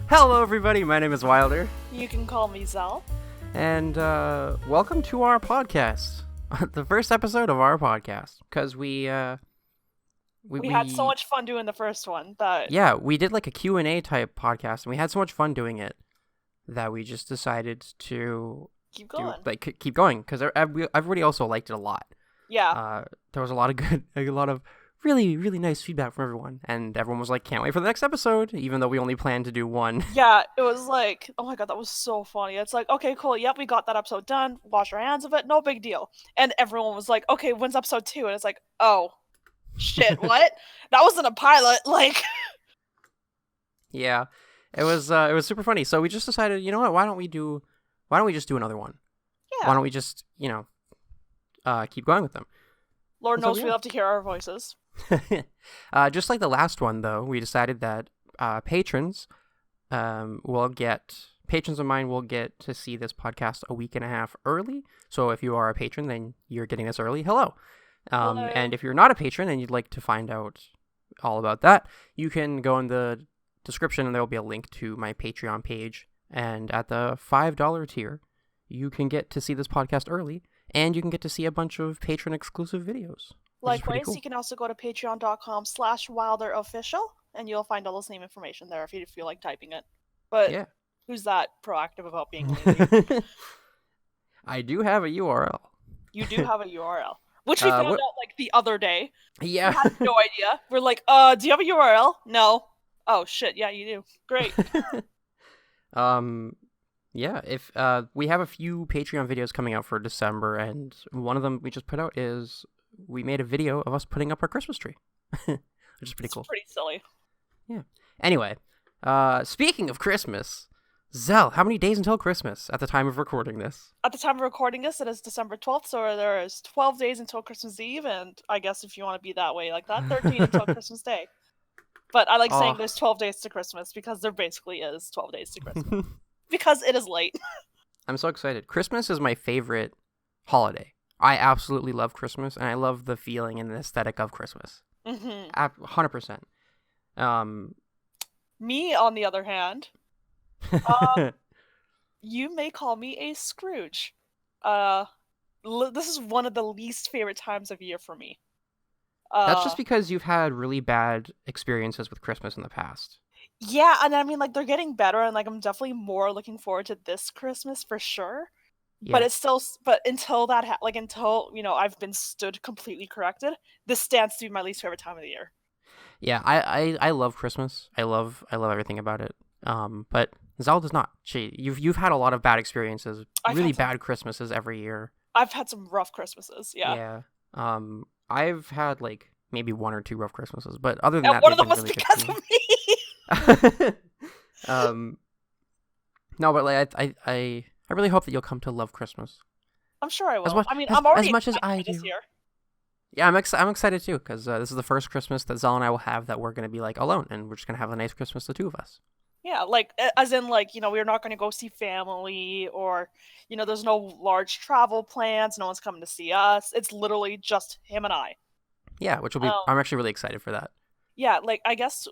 Hello everybody, my name is Wilder, You can call me Zel. and welcome to our podcast. The first episode of our podcast, because We had so much fun doing the first one that we did like a Q&A type podcast, and we had so much fun doing it that we just decided to keep going. keep going, because everybody also liked it a lot. Yeah. There was a lot of really, really nice feedback from everyone, and everyone was like, can't wait for the next episode, even though we only planned to do one. Yeah, it was like, oh my god, that was so funny. It's like, okay, cool, yep, we got that episode done, wash our hands of it, no big deal. And everyone was like, okay, when's episode 2? And it's like, oh, shit, what? That wasn't a pilot, like... Yeah, it was super funny. So we just decided, you know what, why don't we just do another one? Yeah. Why don't we just, keep going with them? Lord knows we love to hear our voices. Just like the last one, though, we decided that patrons of mine will get to see this podcast a week and a half early. So if you are a patron, then you're getting this early. Hello. Hello. And if you're not a patron and you'd like to find out all about that, you can go in the description and there will be a link to my Patreon page. And at the $5 tier, you can get to see this podcast early, and you can get to see a bunch of patron exclusive videos. Likewise, cool. You can also go to patreon.com/wilderofficial, and you'll find all the same information there if you feel like typing it. But yeah. Who's that proactive about being lazy? I do have a URL. You do have a URL. Which we found out like the other day. Yeah. We had no idea. We're like, do you have a URL? No. Oh shit, yeah, you do. Great. Yeah, if we have a few Patreon videos coming out for December, and one of them we just put out is we made a video of us putting up our Christmas tree, which is pretty cool. Pretty silly. Yeah. Anyway, speaking of Christmas, Zell, how many days until Christmas at the time of recording this? At the time of recording this, it is December 12th, so there is 12 days until Christmas Eve, and I guess if you want to be that way like that, 13 until Christmas Day. But I like saying there's 12 days to Christmas, because there basically is 12 days to Christmas. Because it is late. I'm so excited. Christmas is my favorite holiday. I absolutely love Christmas, and I love the feeling and the aesthetic of Christmas. 100%. Me, on the other hand, you may call me a Scrooge. This is one of the least favorite times of year for me. That's just because you've had really bad experiences with Christmas in the past. Yeah, and I mean, like, they're getting better, and like I'm definitely more looking forward to this Christmas for sure. Yeah. But it's still, until that, until I've been stood completely corrected, this stands to be my least favorite time of the year. Yeah, I love Christmas. I love everything about it. But Zel does not. You've had a lot of bad experiences, really bad Christmases every year. I've had some rough Christmases. Yeah. Yeah. I've had like maybe one or two rough Christmases, but other than that, one of them was really because of me. No, but like I really hope that you'll come to love Christmas. I'm sure I will. I'm already as much as I do. This year. Yeah, I'm excited too, because this is the first Christmas that Zal and I will have that we're going to be like alone, and we're just going to have a nice Christmas, the two of us. Yeah, like, as in, like, we're not going to go see family, or, there's no large travel plans, no one's coming to see us. It's literally just him and I. Yeah, which will be, I'm actually really excited for that. Yeah, like, I guess,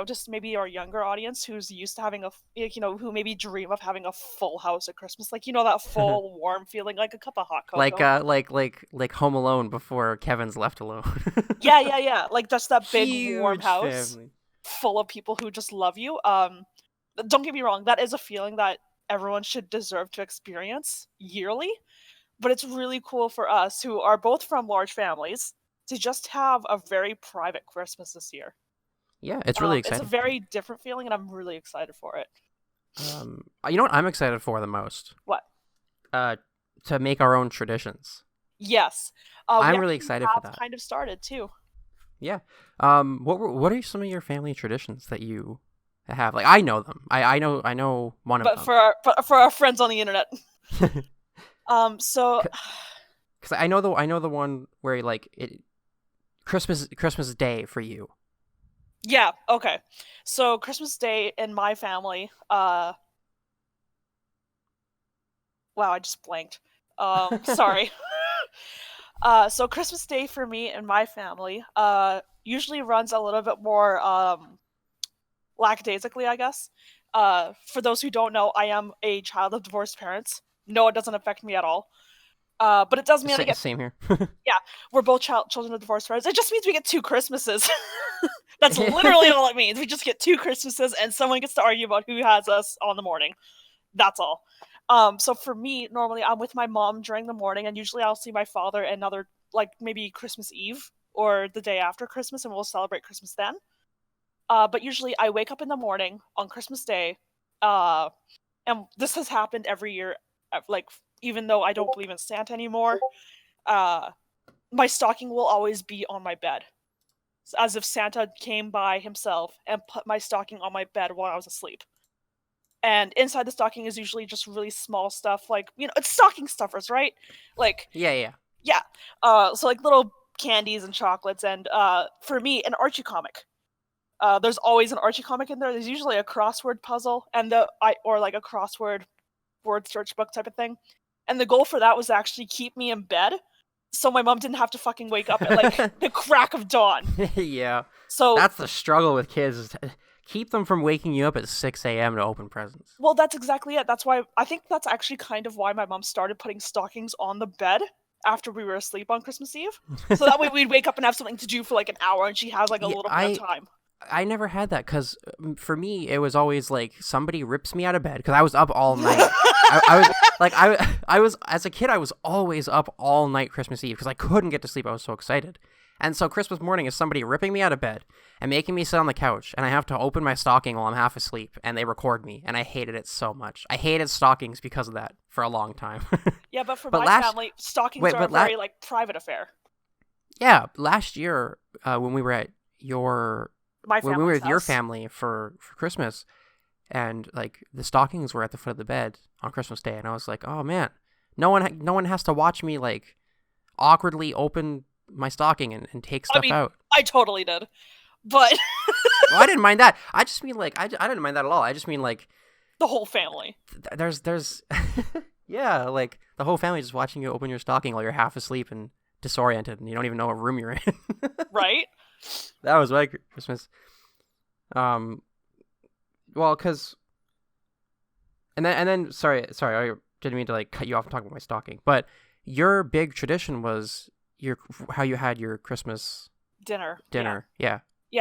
just maybe our younger audience who's used to having who maybe dream of having a full house at Christmas, like, that full, warm feeling, like a cup of hot cocoa. Like Home Alone before Kevin's left alone. Yeah, like, just that big, huge warm house family. Full of people who just love you. Don't get me wrong, that is a feeling that everyone should deserve to experience yearly, but it's really cool for us, who are both from large families, to just have a very private Christmas this year. Yeah, it's really exciting. It's a very different feeling, and I'm really excited for it. You know what I'm excited for the most? What? To make our own traditions. Yes. I'm really excited for that. Kind of started, too. Yeah. What are some of your family traditions that you have? Like, I know them. I know one of them. But for our friends on the internet. So because I know the one where like Christmas Day for you. Yeah, okay. So Christmas Day in my family, wow, I just blanked. Sorry. So Christmas Day for me and my family usually runs a little bit more lackadaisically, I guess. For those who don't know, I am a child of divorced parents. No, it doesn't affect me at all. But it does mean I get... Same here. Yeah, we're both children of divorced parents. It just means we get 2 Christmases. That's literally all it means. We just get 2 Christmases, and someone gets to argue about who has us on the morning. That's all. So for me, normally I'm with my mom during the morning, and usually I'll see my father another, like, maybe Christmas Eve or the day after Christmas, and we'll celebrate Christmas then. But usually I wake up in the morning on Christmas Day, and this has happened every year, like, even though I don't believe in Santa anymore, my stocking will always be on my bed. As if Santa came by himself and put my stocking on my bed while I was asleep. And inside the stocking is usually just really small stuff, like, it's stocking stuffers, right? Like, Yeah. So like little candies and chocolates, and for me, an Archie comic. There's always an Archie comic in there. There's usually a crossword puzzle or like a crossword word search book type of thing. And the goal for that was to actually keep me in bed, so my mom didn't have to fucking wake up at like the crack of dawn. Yeah. So that's the struggle with kids, is to keep them from waking you up at 6 a.m. to open presents. Well, that's exactly it. That's why I think that's actually kind of why my mom started putting stockings on the bed after we were asleep on Christmas Eve. So that way we'd wake up and have something to do for like an hour, and she has like a little bit of time. I never had that, because for me it was always like somebody rips me out of bed, because I was up all night. I was as a kid, I was always up all night Christmas Eve because I couldn't get to sleep. I was so excited. And so Christmas morning is somebody ripping me out of bed and making me sit on the couch, and I have to open my stocking while I'm half asleep, and they record me, and I hated it so much. I hated stockings because of that for a long time. Yeah, but for my family, stockings are a very like private affair. Yeah, last year when we were at your family for Christmas, and like the stockings were at the foot of the bed on Christmas Day, and I was like, oh man, no one has to watch me like awkwardly open my stocking and take stuff out. I totally did, but well, I didn't mind that. I just mean like I didn't mind that at all. I just mean like the whole family. There's yeah, like the whole family just watching you open your stocking while you're half asleep and disoriented, and you don't even know what room you're in. Right. That was my Christmas. Well, because and then sorry, I didn't mean to like cut you off and talk about my stocking, but your big tradition was how you had your Christmas dinner. Yeah.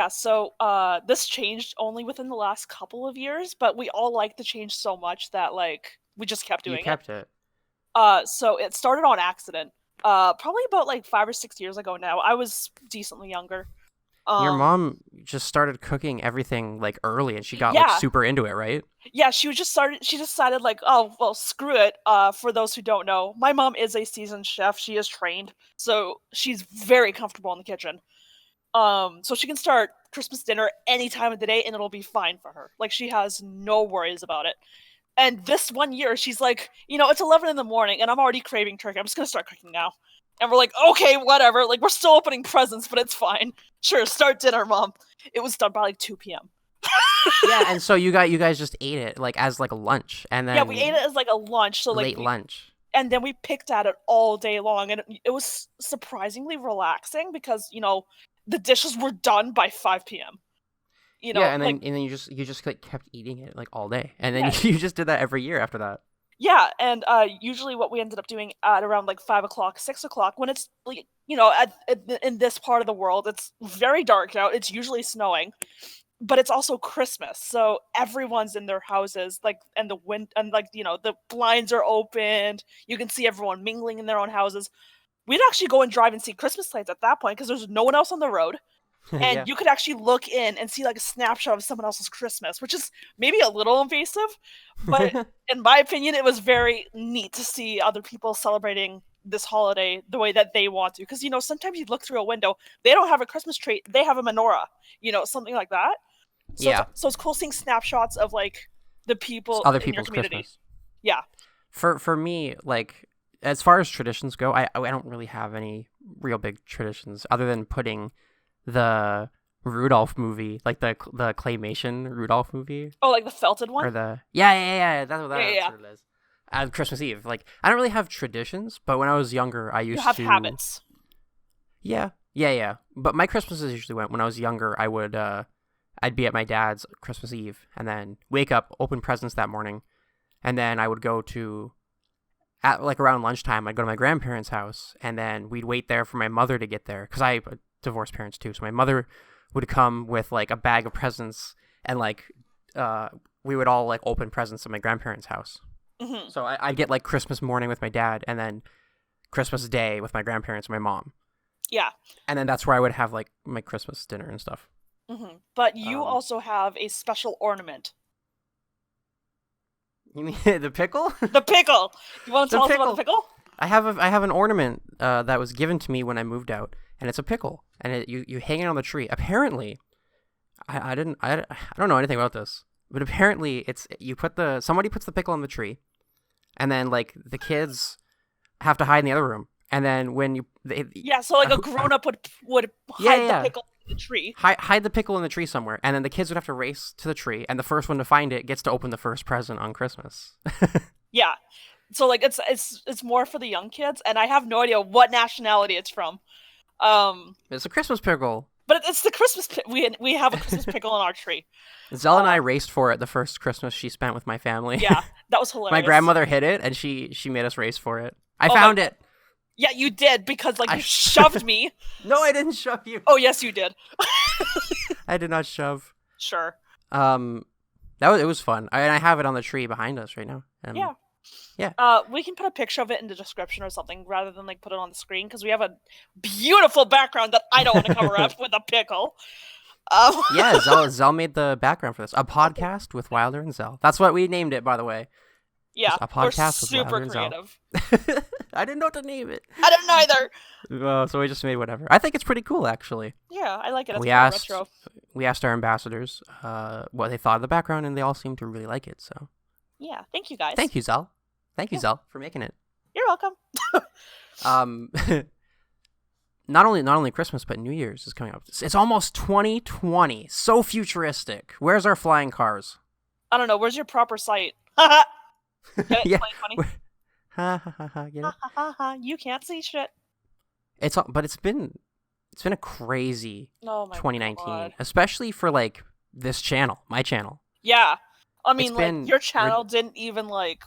So this changed only within the last couple of years, but we all liked the change so much that like we just kept doing it. You kept it. So it started on accident. Probably about like 5 or 6 years ago now. I was decently younger. Your mom just started cooking everything like early, and she got like super into it, right? Yeah, she decided like, oh well, screw it. For those who don't know, my mom is a seasoned chef. She is trained, so she's very comfortable in the kitchen. So she can start Christmas dinner any time of the day, and it'll be fine for her. Like, she has no worries about it. And this one year, she's like, it's 11 in the morning, and I'm already craving turkey. I'm just gonna start cooking now. And we're like, okay, whatever. Like, we're still opening presents, but it's fine. Sure, start dinner, Mom. It was done by like 2 p.m. Yeah, and so you guys just ate it like as like a lunch, and then we ate it as like a lunch. So like late lunch. And then we picked at it all day long, and it was surprisingly relaxing because the dishes were done by 5 p.m. Yeah, and then you just like kept eating it like all day, and then you just did that every year after that. Yeah, and usually what we ended up doing at around like 5 o'clock, 6 o'clock, when it's like in this part of the world, it's very dark out. It's usually snowing, but it's also Christmas, so everyone's in their houses, like, and the blinds are opened. You can see everyone mingling in their own houses. We'd actually go and drive and see Christmas lights at that point because there's no one else on the road. And you could actually look in and see like a snapshot of someone else's Christmas, which is maybe a little invasive, but in my opinion, it was very neat to see other people celebrating this holiday the way that they want to. Because, sometimes you look through a window, they don't have a Christmas tree, they have a menorah, something like that. So so it's cool seeing snapshots of like the people other in people's your community. Christmas. Yeah. For me, like, as far as traditions go, I don't really have any real big traditions other than putting the Rudolph movie, like the claymation Rudolph movie. Oh, like the felted one? Or the that's what it is. At Christmas Eve, like, I don't really have traditions, but when I was younger, I used to have habits. Yeah. But my Christmases usually went when I was younger. I would I'd be at my dad's Christmas Eve, and then wake up, open presents that morning, and then I would go to, at like around lunchtime, I'd go to my grandparents' house, and then we'd wait there for my mother to get there, because I have divorced parents too, so my mother would come with like a bag of presents, and like we would all like open presents at my grandparents' house. Mm-hmm. So I'd get like Christmas morning with my dad, and then Christmas Day with my grandparents and my mom. Yeah. And then that's where I would have like my Christmas dinner and stuff. Mm-hmm. But you also have a special ornament. You mean the pickle? The pickle! You want to tell us about the pickle? I have an ornament that was given to me when I moved out, and it's a pickle, and you hang it on the tree. Apparently, I don't know anything about this, but apparently somebody puts the pickle on the tree, and then like the kids have to hide in the other room, and then when so like a grown up would hide the pickle in the tree. Hide the pickle in the tree somewhere, and then the kids would have to race to the tree, and the first one to find it gets to open the first present on Christmas. Yeah. So like it's more for the young kids, and I have no idea what nationality it's from. It's a Christmas pickle. But it's the Christmas we have a Christmas pickle on our tree. Zell and I raced for it the first Christmas she spent with my family. Yeah, that was hilarious. My grandmother hid it, and she made us race for it. I found it. Yeah, you did, because like you shoved me. No, I didn't shove you. Oh, yes, you did. I did not shove. Sure. It was fun. I have it on the tree behind us right now. Yeah. Yeah. We can put a picture of it in the description or something rather than like put it on the screen, because we have a beautiful background that I don't want to cover up with a pickle. Yeah, Zel made the background for this. A podcast with Wilder and Zel. That's what we named it, by the way. Yeah, a podcast with super Wilder and creative. I didn't know what to name it. I didn't either. So we just made whatever. I think it's pretty cool, actually. Yeah, I like it. It's retro. We asked our ambassadors what they thought of the background, and they all seemed to really like it. So. Yeah, thank you guys. Thank you, Zel. Thank you, Zel, for making it. You're welcome. Not only Christmas, but New Year's is coming up. It's almost 2020. So futuristic. Where's our flying cars? I don't know. Where's your proper site? Get it? Yeah. 2020. Get it? You can't see shit. It's been a crazy 2019, God. especially for like this channel, my channel. Yeah. I mean, like, your channel didn't even, like...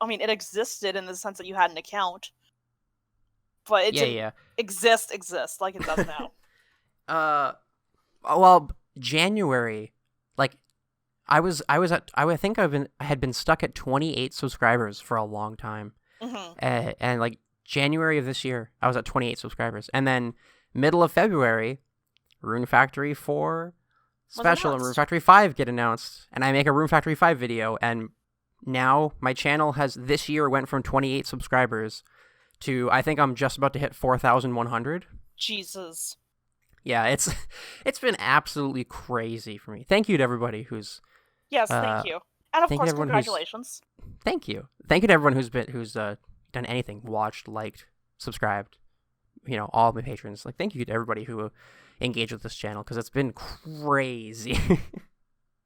I mean, it existed in the sense that you had an account. But it didn't exist like it does now. Well, January, like, I had been stuck at 28 subscribers for a long time. Mm-hmm. And, like, January of this year, I was at 28 subscribers. And then middle of February, Rune Factory 4... Special and Rune Factory 5 get announced, and I make a Rune Factory 5 video, and now my channel this year went from 28 subscribers to, I think I'm just about to hit 4,100. Jesus. Yeah, it's been absolutely crazy for me. Thank you to everybody who's... Yes, thank you. And of course, congratulations. Thank you. Thank you to everyone who's done anything, watched, liked, subscribed, all of my patrons. Like, thank you to everybody who engage with this channel, because it's been crazy.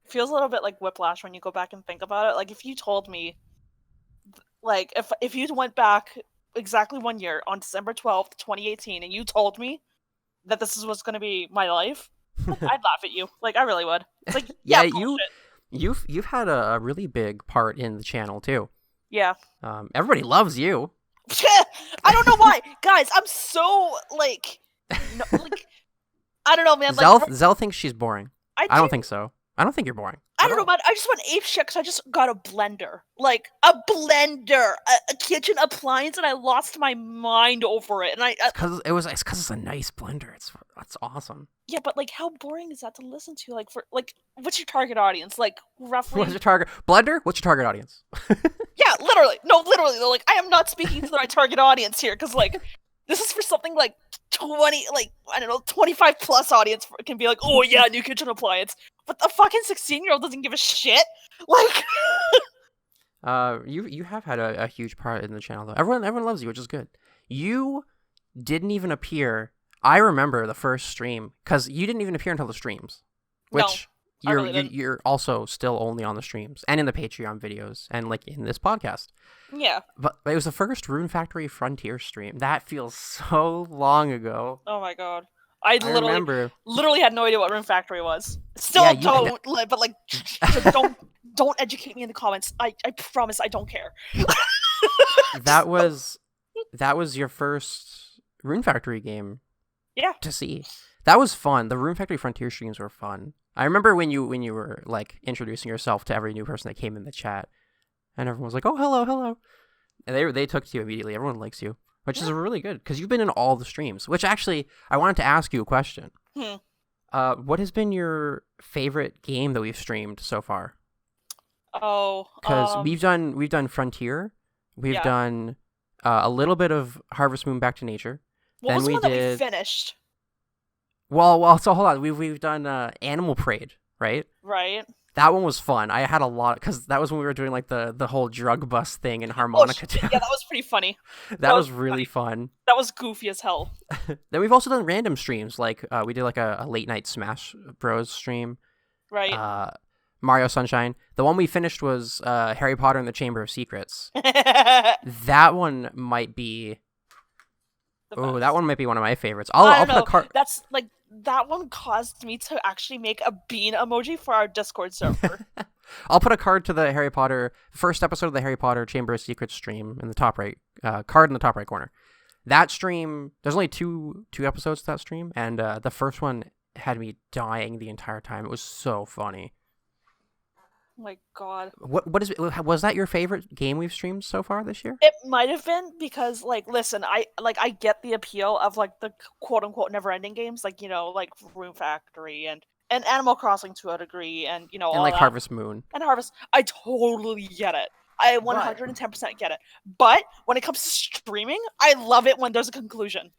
Feels a little bit like whiplash when you go back and think about it. Like, if you told me, like, if you went back exactly 1 year on December 12th, 2018, and you told me that this is what's going to be my life, I'd laugh at you. Like, I really would. It's like, yeah, you've had a really big part in the channel too. Yeah. Everybody loves you. I don't know why, guys. I'm so like I don't know, man. Zel thinks she's boring. I don't think so. I don't think you're boring. I don't know, man. I just went ape shit because I just got a blender. Like, a blender! A kitchen appliance, and I lost my mind over it. And it's because it's a nice blender. That's awesome. Yeah, but, like, how boring is that to listen to? Like, what's your target audience? Like, roughly... What's your target... Blender? What's your target audience? Yeah, literally. No, literally. Though, like, I am not speaking to my target audience here, because, like, this is for something, like, 20, like, I don't know, 25 plus audience can be like, oh yeah, new kitchen appliance. But the fucking 16-year-old doesn't give a shit. Like, you have had a huge part in the channel though. Everyone loves you, which is good. You didn't even appear. I remember the first stream because you didn't even appear until the streams, which you're also still only on the streams and in the Patreon videos and like in this podcast. Yeah. But it was the first Rune Factory Frontier stream. That feels so long ago. Oh my god. I I remember. literally had no idea what Rune Factory was. Still Yeah, don't, but like, don't educate me in the comments. I promise I don't care. that was your first Rune Factory game. Yeah. To see. That was fun. The Rune Factory Frontier streams were fun. I remember when you were like introducing yourself to every new person that came in the chat, and everyone was like, "Oh, hello, hello," and they took to you immediately. Everyone likes you, which is really good because you've been in all the streams. Which actually, I wanted to ask you a question. What has been your favorite game that we've streamed so far? Oh, because we've done Frontier, we've done a little bit of Harvest Moon Back to Nature. What was the one that we finished? Well, so hold on. We've done Animal Parade, right? Right. That one was fun. I had a lot because that was when we were doing like the whole drug bus thing in Harmonica Town. Yeah, that was pretty funny. that was really fun. That was goofy as hell. Then we've also done random streams. Like we did like a late night Smash Bros stream. Right. Mario Sunshine. The one we finished was Harry Potter and the Chamber of Secrets. That one might be. Oh, that one might be one of my favorites. I'll put a card. That's like that one caused me to actually make a bean emoji for our Discord server. I'll put a card to the Harry Potter first episode of the Harry Potter Chamber of Secrets stream in the top right card in the top right corner. That stream, there's only two episodes to that stream, and the first one had me dying the entire time. It was so funny. Oh my god. Was that your favorite game we've streamed so far this year? It might have been because like listen, I get the appeal of like the quote unquote never ending games, like, you know, like Rune Factory and Animal Crossing to a degree, and you know, and all like that. Harvest Moon. And Harvest. I totally get it. I 110% get it. But when it comes to streaming, I love it when there's a conclusion.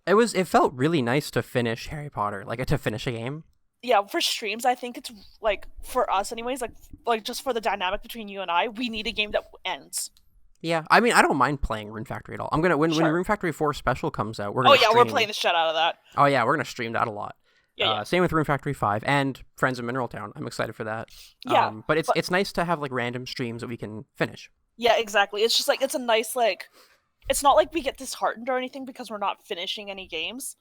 It felt really nice to finish Harry Potter, like to finish a game. Yeah, for streams, I think it's like for us anyways, like just for the dynamic between you and I, we need a game that ends. Yeah, I mean, I don't mind playing Rune Factory at all. I'm gonna when Rune Factory 4 Special comes out, we're playing the shit out of that. Oh yeah, we're gonna stream that a lot. Yeah. Same with Rune Factory 5 and Friends of Mineral Town. I'm excited for that. Yeah, but it's nice to have like random streams that we can finish. Yeah, exactly. It's just like it's a nice like. It's not like we get disheartened or anything because we're not finishing any games.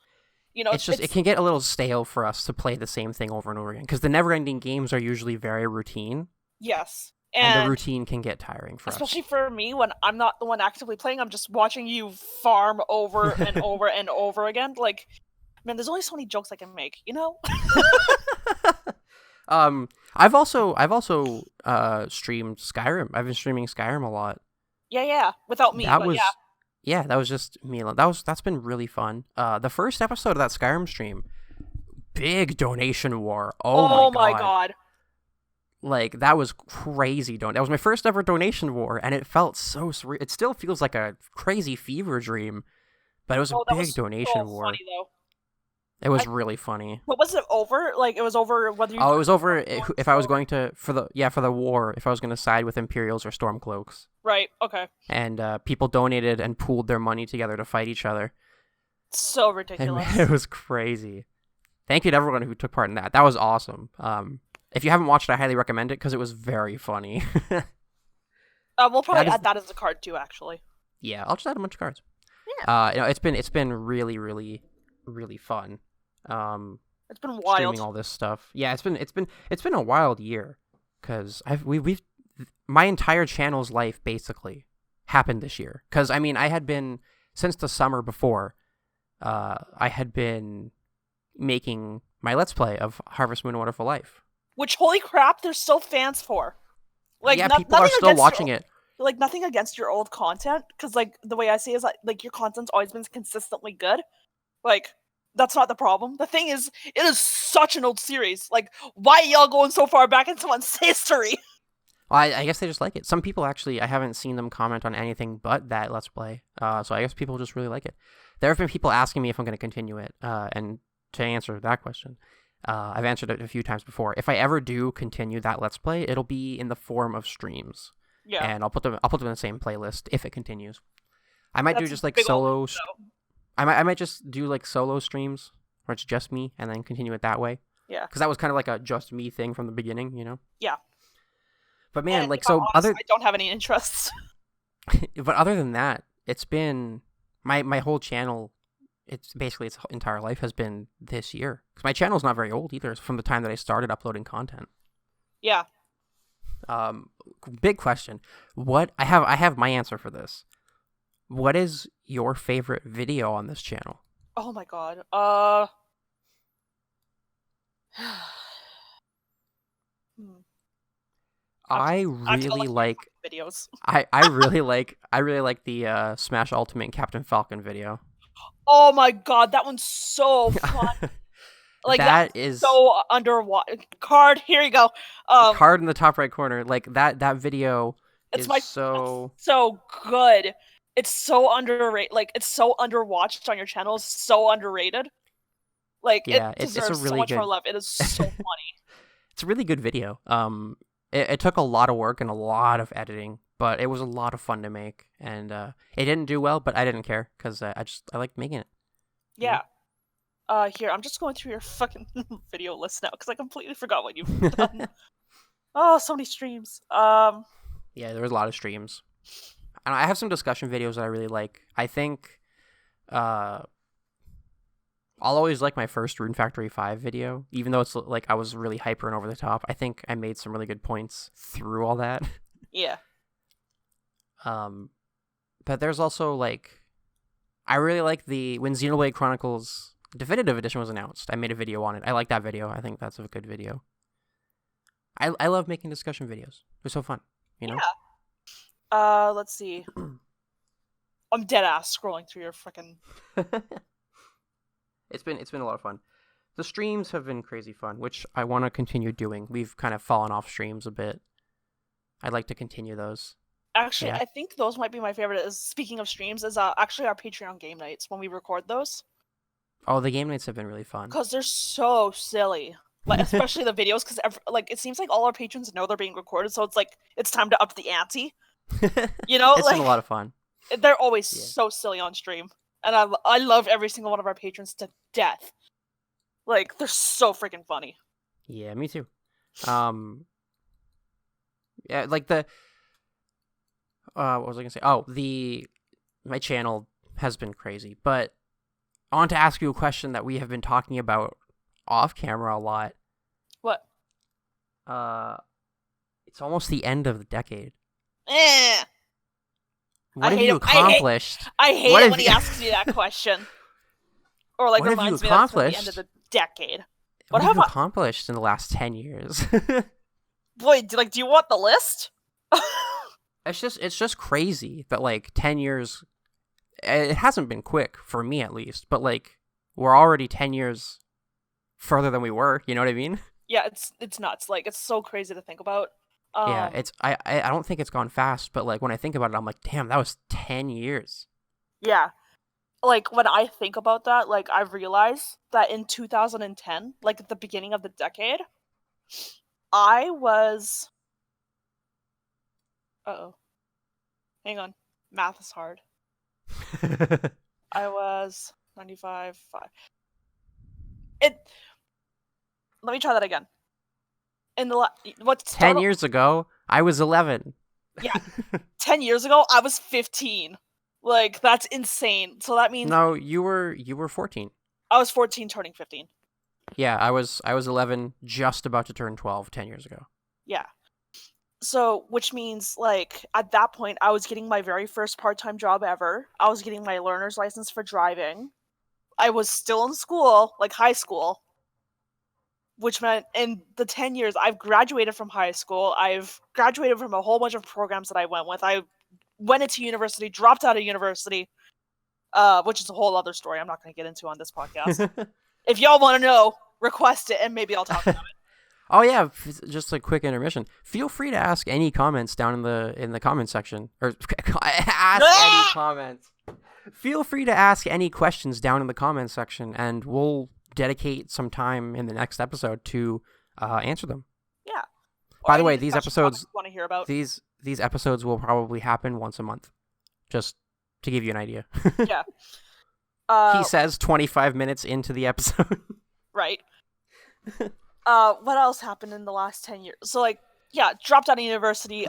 You know, it's just it can get a little stale for us to play the same thing over and over again because the never-ending games are usually very routine. Yes, and the routine can get tiring for us. Especially for me when I'm not the one actively playing. I'm just watching you farm over and over and over again. Like, man, there's only so many jokes I can make, you know. I've also streamed Skyrim. I've been streaming Skyrim a lot. Yeah, without me. Yeah, that was just me. That's been really fun. The first episode of that Skyrim stream, big donation war. Oh my god. Like, that was crazy. That was my first ever donation war, and it felt so surreal. It still feels like a crazy fever dream, but it was a big donation war. Funny, though. It was really funny. But was it over? Like, it was over whether you... Oh, it was over if I was going to... For the war, if I was going to side with Imperials or Stormcloaks. Right, okay. And people donated and pooled their money together to fight each other. So ridiculous. And it was crazy. Thank you to everyone who took part in that. That was awesome. If you haven't watched it, I highly recommend it because it was very funny. We'll probably add that as a card too, actually. Yeah, I'll just add a bunch of cards. Yeah. It's been really, really, really fun. It's been wild. Streaming all this stuff. Yeah, it's been a wild year because we've my entire channel's life basically happened this year. Because I mean, I had been since the summer before. I had been making my Let's Play of Harvest Moon: A Wonderful Life. Which, holy crap, there's still fans for. Like, yeah, people are still watching it. Like, nothing against your old content, because like the way I see it is like your content's always been consistently good. Like, that's not the problem. The thing is, it is such an old series. Like, why y'all going so far back in someone's history? Well, I guess they just like it. Some people actually, I haven't seen them comment on anything but that Let's Play. So I guess people just really like it. There have been people asking me if I'm going to continue it. And to answer that question, I've answered it a few times before. If I ever do continue that Let's Play, it'll be in the form of streams. Yeah. And I'll put them in the same playlist if it continues. I might do just like solo. I might just do like solo streams where it's just me and then continue it that way. Yeah. Because that was kind of like a just me thing from the beginning, you know? Yeah. But man, and like, so honest, I don't have any interests. But other than that, it's been my whole channel it's basically its entire life has been this year. 'Cause my channel's not very old either. It's from the time that I started uploading content. Yeah. Big question. I have my answer for this. What is your favorite video on this channel? Oh my god. I really like videos. I really like the Smash Ultimate Captain Falcon video. Oh my god, that one's so fun. Like that is so underwater. Card, here you go. Card in the top right corner. Like that video is so good. It's so underrated. Like it's so underwatched on your channel. It's so underrated. Like it deserves so much more love. It is so funny. It's a really good video. It took a lot of work and a lot of editing, but it was a lot of fun to make, and it didn't do well, but I didn't care because I liked making it. Yeah. Here, I'm just going through your fucking video list now because I completely forgot what you've done. Oh, so many streams. Yeah, there was a lot of streams. And I have some discussion videos that I really like. I think I'll always like my first Rune Factory 5 video, even though it's like I was really hyper and over the top. I think I made some really good points through all that. Yeah. But there's also like I really like when Xenoblade Chronicles Definitive Edition was announced. I made a video on it. I like that video. I think that's a good video. I love making discussion videos. They're so fun, you know? Yeah. Let's see. I'm dead ass scrolling through your freaking. It's been a lot of fun. The streams have been crazy fun, which I want to continue doing. We've kind of fallen off streams a bit. I'd like to continue those. Actually, yeah. I think those might be my favorite. Speaking of streams, is actually our Patreon game nights when we record those. Oh, the game nights have been really fun. Because they're so silly. Like, especially the videos, because like it seems like all our patrons know they're being recorded, so it's like it's time to up the ante. You know, it's been a lot of fun. They're always so silly on stream, and I love every single one of our patrons to death. Like they're so freaking funny. Yeah, me too. Yeah, like the what was I gonna say? Oh, my channel has been crazy, but I want to ask you a question that we have been talking about off camera a lot. What? It's almost the end of the decade. What have you accomplished? I hate it when he asks me that question. Or like reminds me that it's the end of the decade. What have you accomplished in the last 10 years? Boy, do you want the list? It's just crazy that like 10 years. It hasn't been quick for me at least, but like we're already 10 years further than we were. You know what I mean? Yeah, it's nuts. Like it's so crazy to think about. Yeah, I don't think it's gone fast, but like when I think about it, I'm like, damn, that was 10 years. Yeah. Like when I think about that, like I've realized that in 2010, like at the beginning of the decade, I was hang on. Math is hard. I was 95. Let me try that again. In the 10 years ago, I was 11. Yeah. 10 years ago, I was 15. Like that's insane. So that means no, you were 14. I was 14 turning 15. Yeah, I was 11 just about to turn 12 10 years ago. Yeah. So, which means, like, at that point, I was getting my very first part-time job ever. I was getting my learner's license for driving. I was still in school, like high school. Which meant, in the 10 years, I've graduated from high school. I've graduated from a whole bunch of programs that I went with. I went into university, dropped out of university, which is a whole other story I'm not going to get into on this podcast. If y'all want to know, request it, and maybe I'll talk about it. Oh yeah, just a quick intermission. Feel free to ask any comments down in the comment section, or ask any comments. Feel free to ask any questions down in the comment section, and we'll dedicate some time in the next episode to answer them. Yeah. By the way, these episodes want to hear about these episodes will probably happen once a month, just to give you an idea. Yeah. He says 25 minutes into the episode. Right. What else happened in the last 10 years? So, like, yeah, dropped out of university.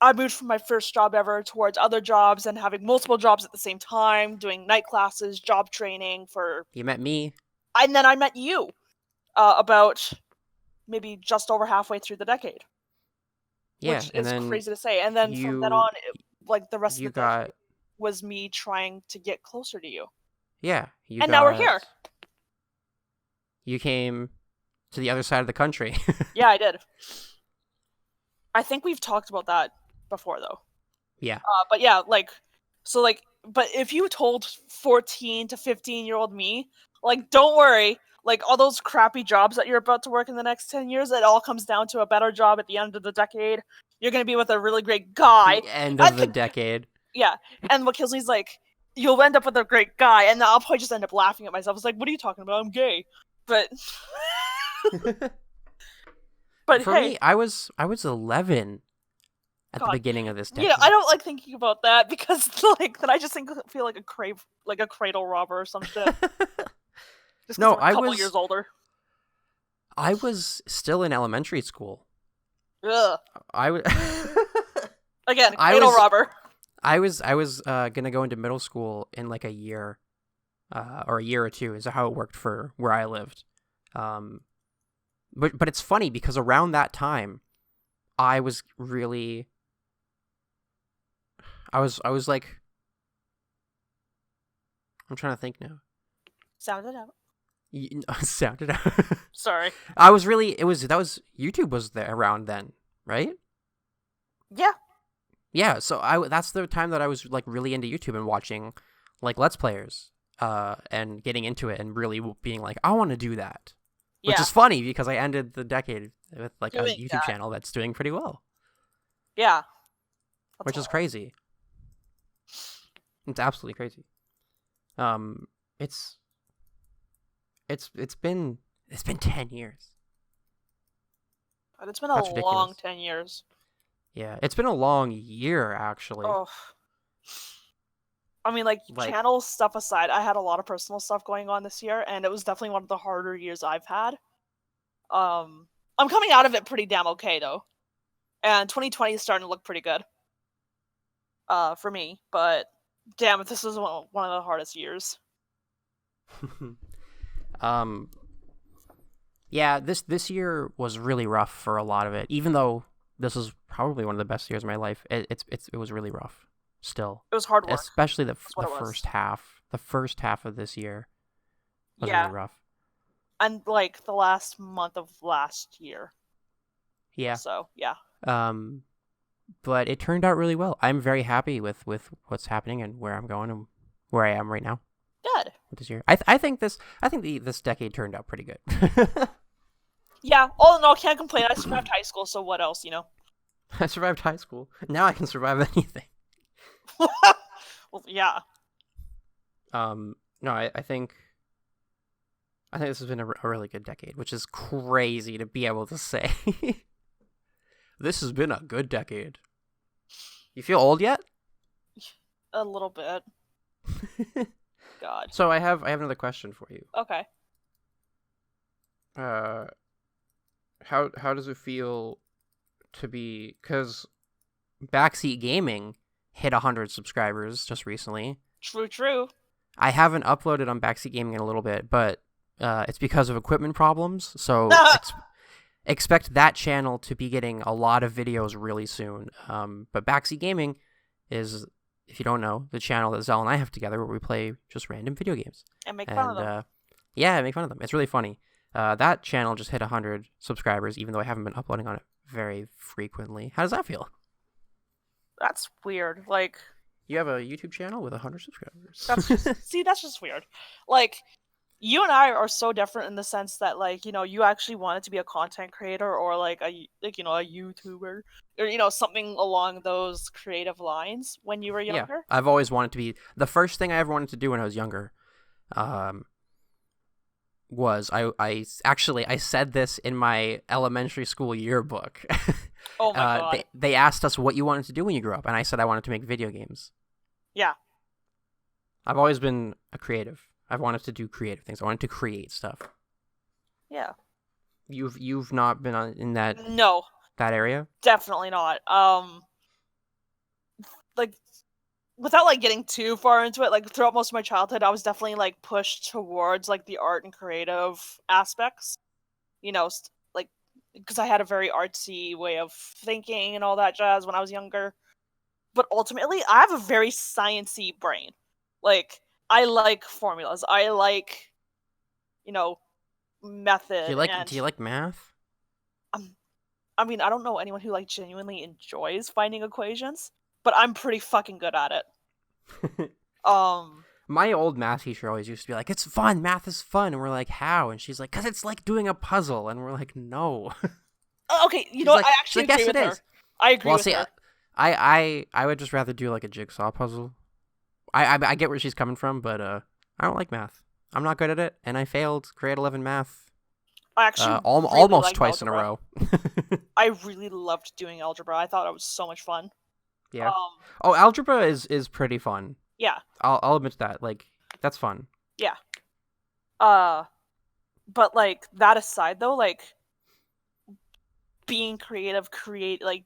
I moved from my first job ever towards other jobs and having multiple jobs at the same time, doing night classes, job training for... You met me. And then I met you about maybe just over halfway through the decade. Yeah, Which and is then crazy to say. And then from then on, the rest of the got... decade was me trying to get closer to you. Yeah. And now we're here. You came to the other side of the country. Yeah, I did. I think we've talked about that before, though. Yeah. But yeah, but if you told 14 to 15-year-old me, don't worry, all those crappy jobs that you're about to work in the next 10 years, it all comes down to a better job at the end of the decade. You're going to be with a really great guy. The end of the decade. Yeah. And what kills me is, you'll end up with a great guy, and I'll probably just end up laughing at myself. It's what are you talking about? I'm gay. But... But for me, I was 11 at the beginning of this decade. I don't like thinking about that because then I just feel like a cradle robber or some shit. Just no, I was years older. I was still in elementary school. Ugh. Again, cradle robber. I was gonna go into middle school in a year, or a year or two. Is how it worked for where I lived. But it's funny because around that time, I was really... I was like... I'm trying to think now. Sound it out. Sound it out. Sorry. I was really... YouTube was there around then, right? Yeah. Yeah, so that's the time that I was really into YouTube and watching Let's Players, and getting into it and really being I want to do that. Which is funny because I ended the decade with a YouTube channel that's doing pretty well. Yeah. Which is crazy. It's absolutely crazy. It's been 10 years. It's been a long 10 years. Yeah, it's been a long year actually. Oh. I mean, channel stuff aside, I had a lot of personal stuff going on this year, and it was definitely one of the harder years I've had. I'm coming out of it pretty damn okay, though. And 2020 is starting to look pretty good. For me, but damn it, this was one of the hardest years. Yeah, this year was really rough for a lot of it, even though this was probably one of the best years of my life. It was really rough. Still, it was hard work, especially the first half. The first half of this year was really rough, and the last month of last year. Yeah. So yeah. But it turned out really well. I'm very happy with what's happening and where I'm going and where I am right now. Good. This year, I think this decade turned out pretty good. Yeah. All in all, can't complain. I survived high school, so what else, I survived high school. Now I can survive anything. Well, yeah. No, I think this has been a really good decade, which is crazy to be able to say. This has been a good decade. You feel old yet? A little bit. God. So I have another question for you. Okay. How does it feel to be... Because Backseat Gaming hit 100 subscribers just recently. True. I haven't uploaded on Backseat Gaming in a little bit, but it's because of equipment problems, so expect that channel to be getting a lot of videos really soon. But Backseat Gaming is, if you don't know, the channel that Zell and I have together where we play just random video games. And make fun of them. Yeah, make fun of them. It's really funny. That channel just hit 100 subscribers, even though I haven't been uploading on it very frequently. How does that feel? That's weird. You have a YouTube channel with 100 subscribers. That's just weird. You and I are so different in the sense that, you actually wanted to be a content creator or a YouTuber or something along those creative lines when you were younger. Yeah, I've always wanted to be. The first thing I ever wanted to do when I was younger, was I said this in my elementary school yearbook. Oh my God. They asked us what you wanted to do when you grew up, and I said I wanted to make video games. Yeah. I've always been a creative. I've wanted to do creative things. I wanted to create stuff. Yeah. You've not been in that no that area? Definitely not. like, without like getting too far into it, like throughout most of my childhood, I was definitely like pushed towards like the art and creative aspects. You know, like because I had a very artsy way of thinking and all that jazz when I was younger. But ultimately, I have a very sciencey brain. Like I like formulas. I like, you know, method and. Do you like math? I mean, I don't know anyone who like genuinely enjoys finding equations, but I'm pretty fucking good at it. My old math teacher always used to be like, "It's fun. Math is fun." And we're like, "How?" And she's like, "'Cause it's like doing a puzzle." And we're like, "No." Okay, you know what? Like, I actually agree with her. I agree with her. I would just rather do like a jigsaw puzzle. I get where she's coming from, but I don't like math. I'm not good at it, and I failed grade 11 math. I actually almost twice algebra. in a row. I really loved doing algebra. I thought it was so much fun. Yeah. Algebra is pretty fun. Yeah. I'll admit that. Like, that's fun. Yeah. But like that aside though, like being creative, like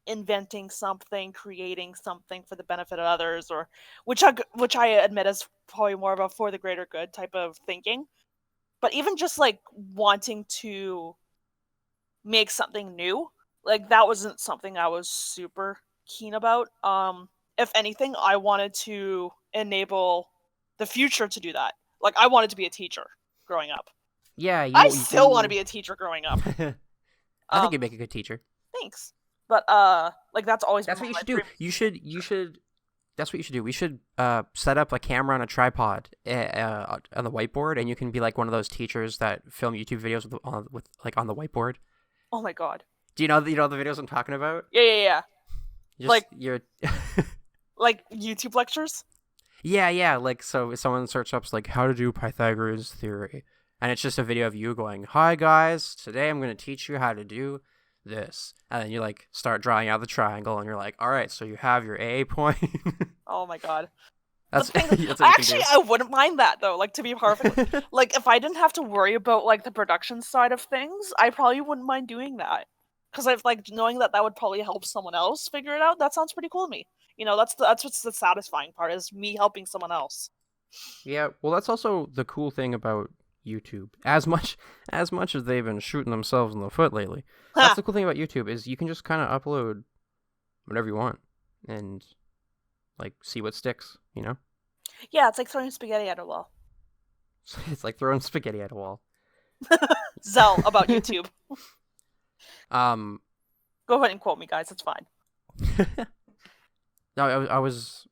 inventing something, creating something for the benefit of others, or which I admit is probably more of a for the greater good type of thinking. But even just like wanting to make something new, like that wasn't something I was super keen about. If anything, I wanted to enable the future to do that. Like I wanted to be a teacher growing up. Yeah, I still want to be a teacher growing up. I think you'd make a good teacher. Thanks. But like that's always what you should do. You should. That's what you should do. We should set up a camera on a tripod on the whiteboard, and you can be like one of those teachers that film YouTube videos with like on the whiteboard. Oh my god! Do you know the videos I'm talking about? Yeah. Like you're like YouTube lectures. Yeah. Like so, if someone searches up like how to do Pythagoras theory, and it's just a video of you going, "Hi guys, today I'm going to teach you how to do this," and then you like start drawing out the triangle, and you're like, "All right, so you have your A point." Oh my god. That's I wouldn't mind that though. Like to be perfect, like if I didn't have to worry about like the production side of things, I probably wouldn't mind doing that. Because I've like knowing that would probably help someone else figure it out. That sounds pretty cool to me. You know, that's what's the satisfying part is me helping someone else. Yeah, well, that's also the cool thing about YouTube. As much as they've been shooting themselves in the foot lately, that's the cool thing about YouTube is you can just kind of upload whatever you want and like see what sticks. You know? Yeah, it's like throwing spaghetti at a wall. It's like throwing spaghetti at a wall. Zel about YouTube. Go ahead and quote me, guys. It's fine. No, I was.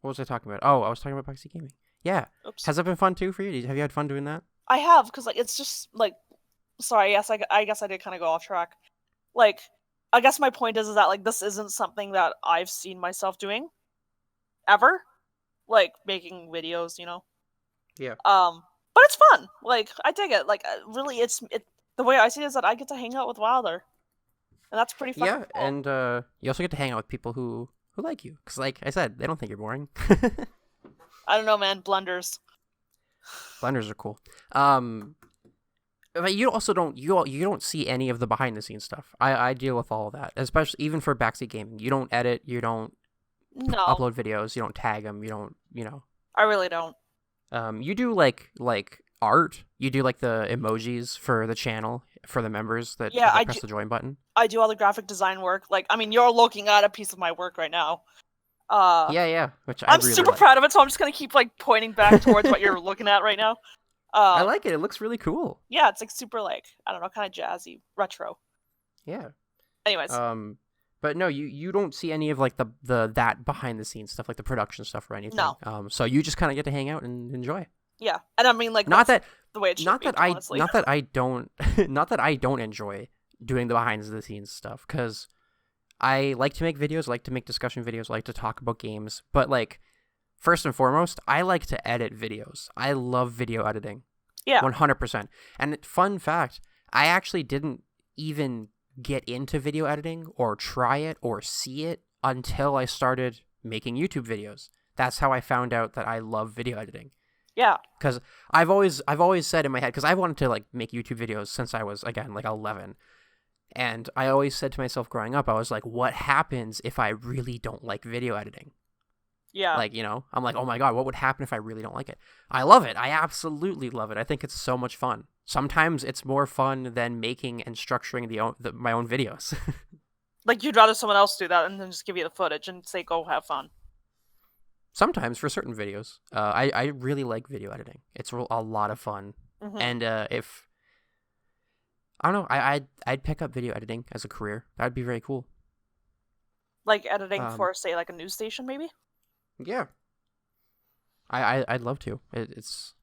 What was I talking about? Oh, I was talking about Backseat Gaming. Yeah. Oops. Has that been fun too for you? Have you had fun doing that? I have, because like it's just like, sorry, yes, I guess I did kind of go off track. Like, I guess my point is that like this isn't something that I've seen myself doing ever, like making videos, you know. Yeah. But it's fun. Like I dig it. Like really, it's the way I see it is that I get to hang out with Wilder, and that's pretty fun. Yeah, cool. And you also get to hang out with people who like you, because like I said, they don't think you're boring. I don't know, man. Blunders are cool. But you also don't you don't see any of the behind the scenes stuff. I deal with all of that, especially even for Backseat Gaming. You don't edit. You don't upload videos. You don't tag them. You don't. You know. I really don't. You do like art. You do like the emojis for the channel for the members that press the join button. I do all the graphic design work. Like, I mean, you're looking at a piece of my work right now. Yeah. Which I'm really super proud of it, so I'm just gonna keep like pointing back towards what you're looking at right now. I like it. It looks really cool. Yeah, it's like super like I don't know, kind of jazzy, retro. Yeah. Anyways. But no, you don't see any of like the that behind the scenes stuff, like the production stuff or anything. No. So you just kind of get to hang out and enjoy. Yeah, and I mean like not that the way it should be, honestly. Not that I don't enjoy doing the behind the scenes stuff, because I like to make videos, I like to make discussion videos, I like to talk about games, but like first and foremost, I like to edit videos. I love video editing. Yeah. 100%. And fun fact, I actually didn't even get into video editing or try it or see it until I started making YouTube videos. That's how I found out that I love video editing. Yeah. Because I've always said in my head, because I wanted to like make YouTube videos since I was, again, like 11. And I always said to myself growing up, I was like, what happens if I really don't like video editing? Yeah. Like, I'm like, oh my God, what would happen if I really don't like it? I love it. I absolutely love it. I think it's so much fun. Sometimes it's more fun than making and structuring my own videos. Like, you'd rather someone else do that and then just give you the footage and say, go have fun. Sometimes for certain videos. I really like video editing. It's a lot of fun. Mm-hmm. And if, I don't know, I'd pick up video editing as a career. That'd be very cool. Like editing for, say, like a news station, maybe? Yeah. I'd love to. It's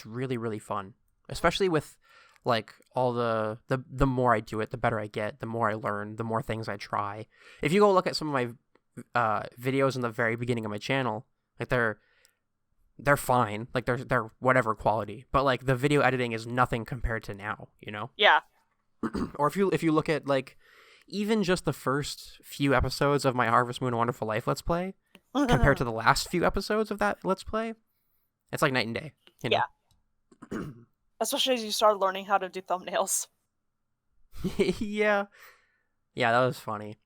really, really fun. Especially with, like, all the more I do it, the better I get, the more I learn, the more things I try. If you go look at some of my videos in the very beginning of my channel, like, they're fine. Like, they're whatever quality. But, like, the video editing is nothing compared to now, Yeah. Or if you look at, like, even just the first few episodes of my Harvest Moon Wonderful Life Let's Play, compared to the last few episodes of that Let's Play, it's like night and day. Yeah. Especially as you start learning how to do thumbnails. Yeah, that was funny.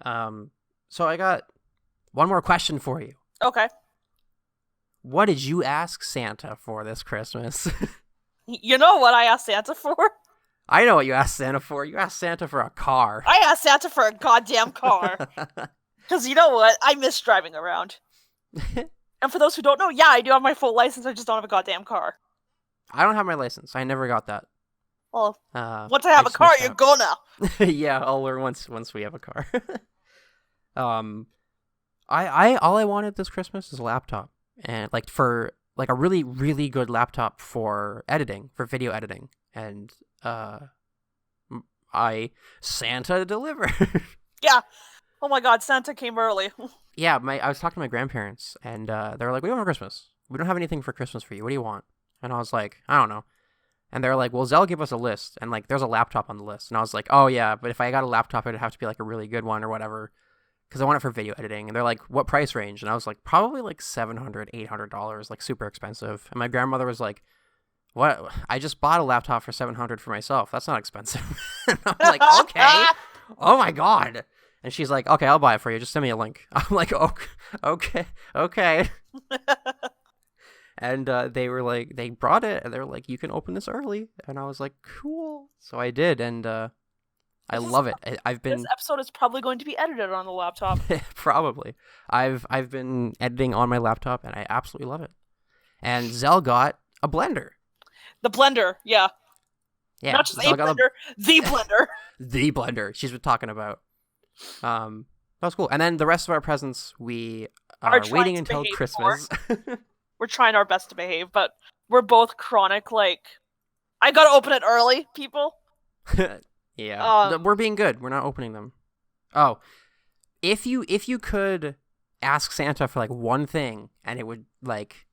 So I got one more question for you. Okay. What did you ask Santa for this Christmas? You know what I asked Santa for? I know what you asked Santa for. You asked Santa for a car. I asked Santa for a goddamn car. Because you know what? I miss driving around. And for those who don't know, yeah, I do have my full license, I just don't have a goddamn car. I don't have my license. I never got that. Well, once I have a car, you're gonna. Yeah, I'll learn once we have a car. I all I wanted this Christmas is a laptop, and for a really, really good laptop for editing, for video editing, and Santa delivered. Yeah. Oh my God, Santa came early. Yeah, I was talking to my grandparents, and they were like, "We don't have Christmas. We don't have anything for Christmas for you. What do you want?" And I was like, "I don't know." And they're like, "Well, Zel gave us a list, and like, there's a laptop on the list." And I was like, "Oh yeah, but if I got a laptop, it'd have to be like a really good one or whatever, because I want it for video editing." And they're like, "What price range?" And I was like, "Probably like $700, $800, like super expensive." And my grandmother was like, "What? I just bought a laptop for $700 for myself. That's not expensive." And I'm like, "Okay, oh my God." And she's like, "Okay, I'll buy it for you. Just send me a link." I'm like, okay. And they were like, they brought it, and they were like, "You can open this early." And I was like, "Cool." So I did, and I love it. This episode is probably going to be edited on the laptop. Probably. I've been editing on my laptop, and I absolutely love it. And Zel got a blender. The blender, yeah. Yeah. Not just a blender, the blender. The blender. She's been talking about. That was cool. And then the rest of our presents, we are waiting until Christmas. We're trying our best to behave, but we're both chronic, like, I gotta open it early, people. Yeah. We're being good. We're not opening them. Oh, if you could ask Santa for like one thing and it would like,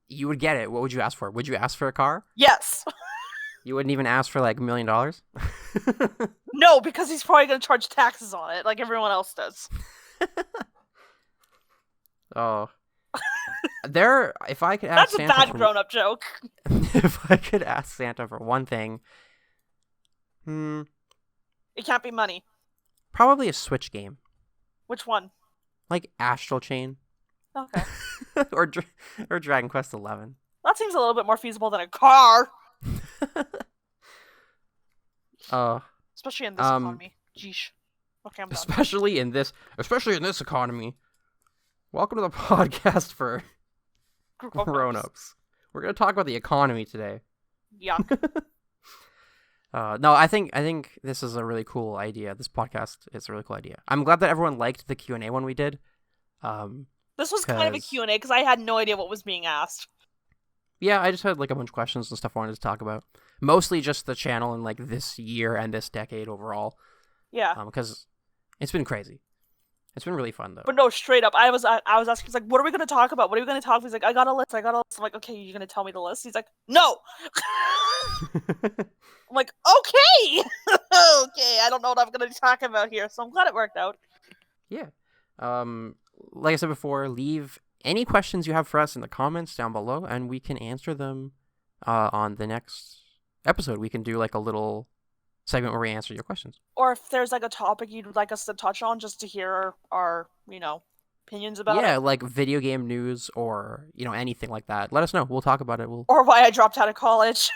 you would get it, what would you ask for? Would you ask for a car? Yes. You wouldn't even ask for like $1 million? No, because he's probably going to charge taxes on it like everyone else does. Oh. If I could ask Santa... That's a bad grown-up joke. If I could ask Santa for one thing... It can't be money. Probably a Switch game. Which one? Like Astral Chain. Okay. or Dragon Quest XI. That seems a little bit more feasible than a car. Especially in this economy. Jeesh. Okay, I'm done. Especially in this economy. Welcome to the podcast for grown-ups. We're gonna talk about the economy today. Yuck. No, I think this is a really cool idea. This podcast is a really cool idea. I'm glad that everyone liked the Q&A one we did. This was kind of a Q&A because I had no idea what was being asked. Yeah, I just had like a bunch of questions and stuff I wanted to talk about. Mostly just the channel and like this year and this decade overall. Yeah. Because it's been crazy. It's been really fun though. But no, straight up, I was asking, he's like, "What are we gonna talk about? What are we gonna talk about?" He's like, I got a list. I'm like, "Okay, you're gonna tell me the list?" He's like, "No." I'm like, "Okay." Okay, I don't know what I'm gonna talk about here, so I'm glad it worked out. Yeah. Like I said before, leave any questions you have for us in the comments down below, and we can answer them on the next episode. We can do like a little segment where we answer your questions. Or if there's like a topic you'd like us to touch on, just to hear our opinions about Yeah, it. like video game news or anything like that. Let us know. We'll talk about it. Or why I dropped out of college.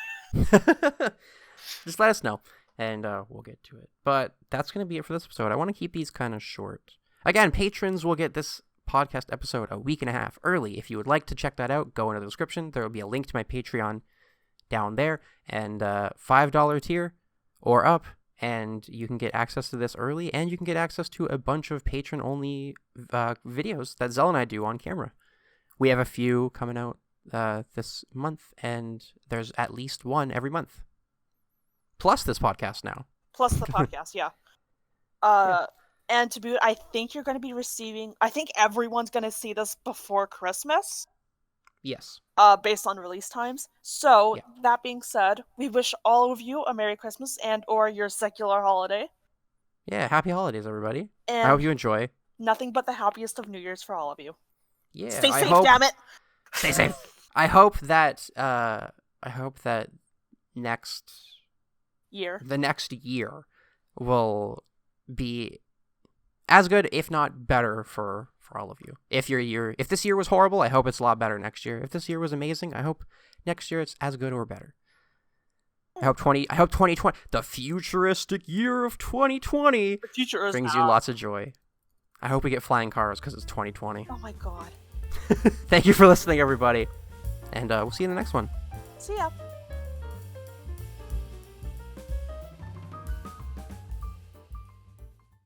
Just let us know, and we'll get to it. But that's going to be it for this episode. I want to keep these kind of short. Again, patrons will get this podcast episode a week and a half early. If you would like to check that out, go into the description. There will be a link to my Patreon down there, and $5 tier or up, and you can get access to this early, and you can get access to a bunch of patron-only videos that Zel and I do on camera. We have a few coming out this month, and there's at least one every month. Plus this podcast now. Plus the podcast, yeah. And to boot, I think you're going to be receiving... I think everyone's going to see this before Christmas. Yes. Based on release times. So, That being said, we wish all of you a Merry Christmas and or your secular holiday. Yeah, happy holidays, everybody. And I hope you enjoy. Nothing but the happiest of New Year's for all of you. Yeah. Stay safe, damn it! Stay safe. I hope that the next year will be as good, if not better, for all of you. If this year was horrible, I hope it's a lot better next year. If this year was amazing, I hope next year it's as good or better. I hope 2020, the futuristic year of 2020, brings you lots of joy. I hope we get flying cars because it's 2020. Oh my god. Thank you for listening, everybody. And we'll see you in the next one. See ya.